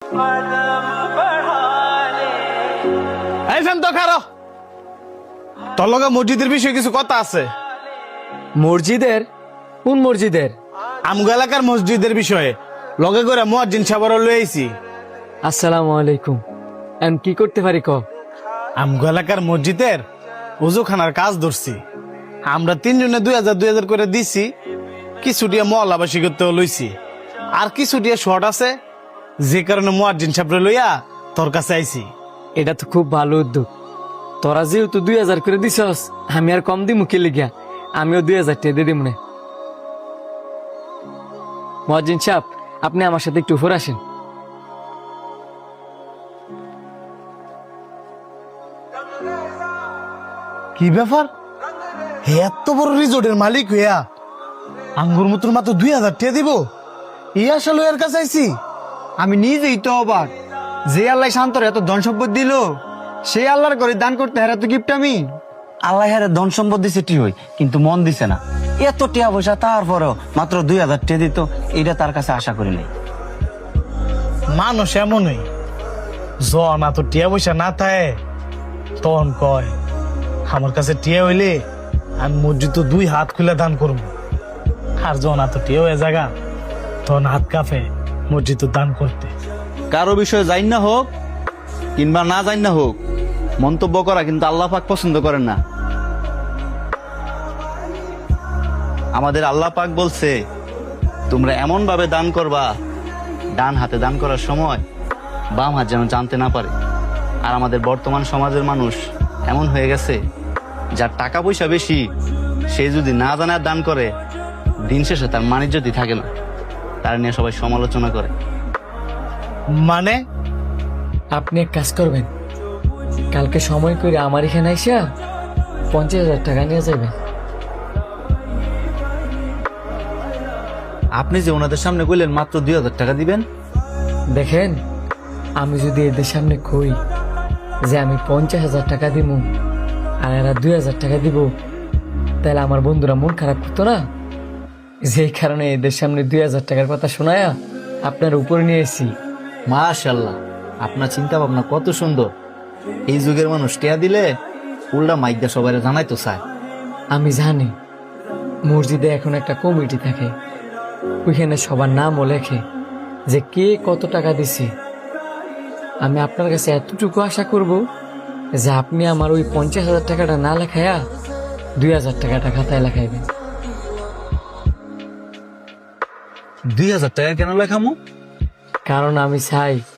এই শান্ত খারো, তোর লগে মসজিদের বিষয়ে কিছু কথা আছে। মসজিদের? কোন মসজিদের? আমগো এলাকার মসজিদের বিষয়ে লগে করে মুয়াজ্জিন সাহেবর লই আইছি। আসসালামু আলাইকুম। আমি কি করতে পারি ক? আমগো এলাকার মসজিদের ওজুখানার কাজ ধরছি। আমরা 3 জনে 2000 করে দিছি। কিছু দিয়ে মহল্লাবাসী করতে লইছি, আর কিছু দিয়ে শর্ট আছে, যে কারণে মুয়াজ্জিন সাহেবরে লইয়া তোর কাছে আইছি। এটা তো খুব ভালো উদ্যোগ। তোরা যেহেতু 2000 করে দিছস, আমি আর কম দিমু কে লিগা? আমিও 2000 টাকা দিয়ে দিমু না। মুয়াজ্জিন সাহেব, আপনি আমার সাথে একটু উপর আসেন। কি ব্যাপার? এত বড় রিজোর্টের মালিক হইয়া আঙ্গুর মতন মাত্র 2000 টাকা দিব? এই আসলে এর কাছে আইছি। আমি নিজেই তো অবাক, যে আল্লাহ শান্তর এত ধন সম্পদ দিল, সেই আল্লাহর করে দান করতে হেরা তো গিফট আমি। আল্লাহ হারে ধন সম্পদ দিছে ঠিক হই, কিন্তু মন দিছে না। এত টিয়া পয়সা তারপরেও মাত্র 2000 টাকা দিত, এটা তার কাছে আশা করি নাই। মানুষ এমনই, জন এত টিয়া পয়সা না থাকে তখন কয় আমার কাছে টিয়া হইলে আমি মসজিদ 2 হাত খুলে দান করবো। আর জন এত টিয়া হয়ে জায়গা তখন হাত কাঁপে মসজিদ দান করতে। কারো বিষয়ে জান না হোক কিংবা না জান না হোক, মন্তব্য করা কিন্তু আল্লাহ পাক পছন্দ করেন না। আমাদের আল্লাহ পাক বলছে, তোমরা এমন ভাবে দান করবা, ডান হাতে দান করার সময় বাম হাত যেন জানতে না পারে। আর আমাদের বর্তমান সমাজের মানুষ এমন হয়ে গেছে, যার টাকা পয়সা বেশি, সে যদি না জানে আর দান করে, দিন শেষে তার মান ইজ্জতই থাকে না। তার নিয়ে সবাই সমালোচনা করে। মানে আপনি এক কাজ করবেন, কালকে সময় করে আমার এখানে আইসা 50,000 টাকা নিয়ে যাবেন। আপনি যে ওনাদের সামনে কইলেন মাত্র 2000 টাকা দিবেন, দেখেন, আমি যদি এদের সামনে কই যে আমি 50,000 টাকা দিব আর এরা 2,000 টাকা দিব, তাহলে আমার বন্ধুরা মন খারাপ করতো না? যেই কারণে এদের সামনে 2,000 টাকার কথা শোনায়া আপনার উপরে নিয়ে এসেছি। মাশাআল্লাহ, আপনার চিন্তা ভাবনা কত সুন্দর। এই যুগের মানুষ টিয়া দিলে উল্টা মাইকদা সবাই জানাইতো চায়। আমি জানি মসজিদে এখন একটা কমিটি থাকে, ওইখানে সবার নামও লেখে যে কে কত টাকা দিছে। আমি আপনার কাছে এতটুকু আশা করব যে আপনি আমার ওই 50,000 টাকাটা না লেখায়া 2,000 টাকাটা খাতায় লেখাইবেন। 2000 টাকা কেন লেখামো? কারণ আমি চাই